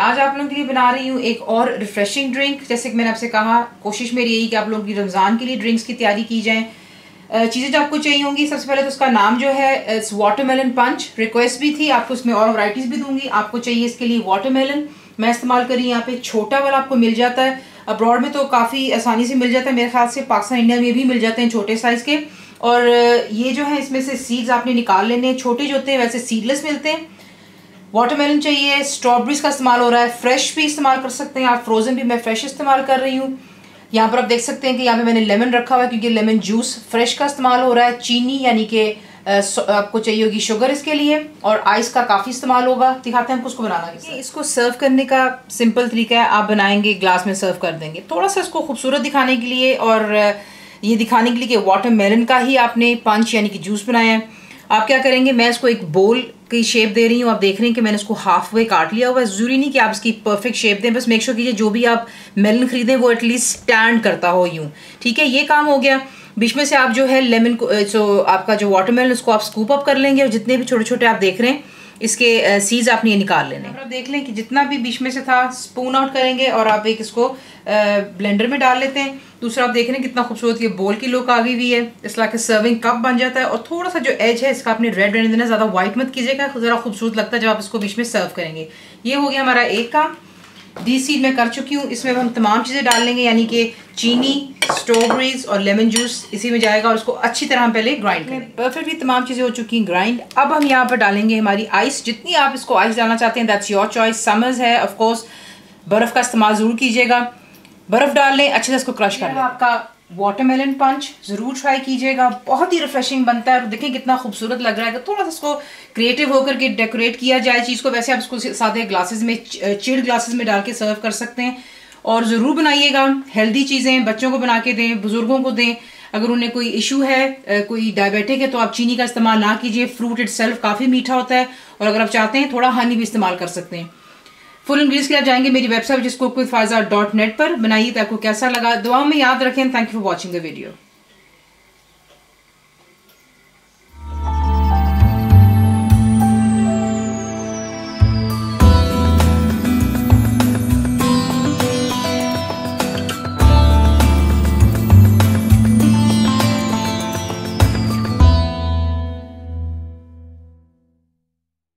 आज आप लोगों के लिए बना रही हूँ एक और रिफ्रेशिंग ड्रिंक। जैसे कि मैंने आपसे कहा, कोशिश मेरी यही कि आप लोगों की रमज़ान के लिए ड्रिंक्स की तैयारी की जाए। चीज़ें जो आपको चाहिए होंगी, सबसे पहले तो उसका नाम जो है इट्स वाटरमेलन पंच। रिक्वेस्ट भी थी, आपको उसमें और वैराइटीज़ भी दूंगी। आपको चाहिए इसके लिए वाटरमेलन, मैं इस्तेमाल करी यहाँ पे। छोटा वाला आपको मिल जाता है, अब्रॉड में तो काफ़ी आसानी से मिल जाता है, मेरे ख्याल से पाकिस्तान इंडिया में भी मिल जाते हैं छोटे साइज़ के। और ये जो है इसमें से सीड्स आपने निकाल लेने हैं, छोटे जो होते हैं वैसे सीडलेस मिलते हैं। वाटरमेलन चाहिए, स्ट्रॉबेरीज का इस्तेमाल हो रहा है, फ्रेश भी इस्तेमाल कर सकते हैं आप, फ्रोजन भी मैं फ्रेश इस्तेमाल कर रही हूँ। यहाँ पर आप देख सकते हैं कि यहाँ पे मैंने लेमन रखा हुआ है क्योंकि लेमन जूस फ्रेश का इस्तेमाल हो रहा है। चीनी यानी कि आपको चाहिए होगी शुगर इसके लिए, और आइस का काफ़ी इस्तेमाल होगा। दिखाते हैं हमको उसको बनाना कैसे। इसको सर्व करने का सिंपल तरीका है, आप बनाएंगे ग्लास में सर्व कर देंगे। थोड़ा सा इसको खूबसूरत दिखाने के लिए और ये दिखाने के लिए कि वाटरमेलन का ही आपने पंच यानी कि जूस बनाया है, आप क्या करेंगे, मैं इसको एक बोल की शेप दे रही हूँ। आप देख रहे हैं कि मैंने इसको हाफ वे काट लिया हुआ है। ज़रूरी नहीं कि आप इसकी परफेक्ट शेप दें, बस मेक श्योर कीजिए जो भी आप मेलन खरीदें वो एटलीस्ट स्टैंड करता हो यूँ। ठीक है, ये काम हो गया। बीच में से आप जो है लेमन को, जो आपका जो वाटरमेलन उसको आप स्कूप अप कर लेंगे, और जितने भी छोटे छोटे आप देख रहे हैं इसके सीड्स आपने ये निकाल लेने। आप देख लें कि जितना भी बीच में से था स्पून आउट करेंगे और आप एक इसको ब्लेंडर में डाल लेते हैं। दूसरा आप देख रहे हैं कितना खूबसूरत ये बोल की लुक आ गई हुई है, इस तरह के सर्विंग कप बन जाता है। और थोड़ा सा जो एज है इसका आपने रेड रहने देना, ज़्यादा व्हाइट मत कीजिएगा, ज़रा खूबसूरत लगता है जब आप इसको बीच में सर्व करेंगे। ये हो गया हमारा एक काम। सीड मैं कर चुकी हूँ, इसमें हम तमाम चीज़ें डाल लेंगे, यानी कि चीनी, स्ट्रॉबेरीज और लेमन जूस इसी में जाएगा, और इसको अच्छी तरह हम पहले ग्राइंड करेंगे। परफेक्टली तमाम चीज़ें हो चुकी हैं ग्राइंड। अब हम यहाँ पर डालेंगे हमारी आइस, जितनी आप इसको आइस डालना चाहते हैं दैट्स योर चॉइस। समर्स है ऑफ कोर्स, बर्फ़ का इस्तेमाल ज़रूर कीजिएगा। बर्फ़ डाल लें, अच्छे से इसको क्रश कर लें। आपका वाटरमेलन पंच ज़रूर ट्राई कीजिएगा, बहुत ही रिफ्रेशिंग बनता है। और देखें कितना खूबसूरत लग रहा है। थोड़ा सा इसको क्रिएटिव होकर के डेकोरेट किया जाए चीज़ को। वैसे आप इसको सादे ग्लासेस में, चिल्ड ग्लासेस में डाल के सर्व कर सकते हैं। और ज़रूर बनाइएगा, हेल्दी चीज़ें बच्चों को बना के दें, बुज़ुर्गों को दें। अगर उन्हें कोई इशू है, कोई डायबिटिक है, तो आप चीनी का इस्तेमाल ना कीजिए। फ्रूट इटसेल्फ काफ़ी मीठा होता है, और अगर आप चाहते हैं थोड़ा हनी भी इस्तेमाल कर सकते हैं। फुल इंग्लिश के लिए आप जाएंगे मेरी वेबसाइट जिसको cookWithFaiza.net पर। बनाइए तो आपको कैसा लगा, दुआओं में याद रखें। Thank you for watching the video.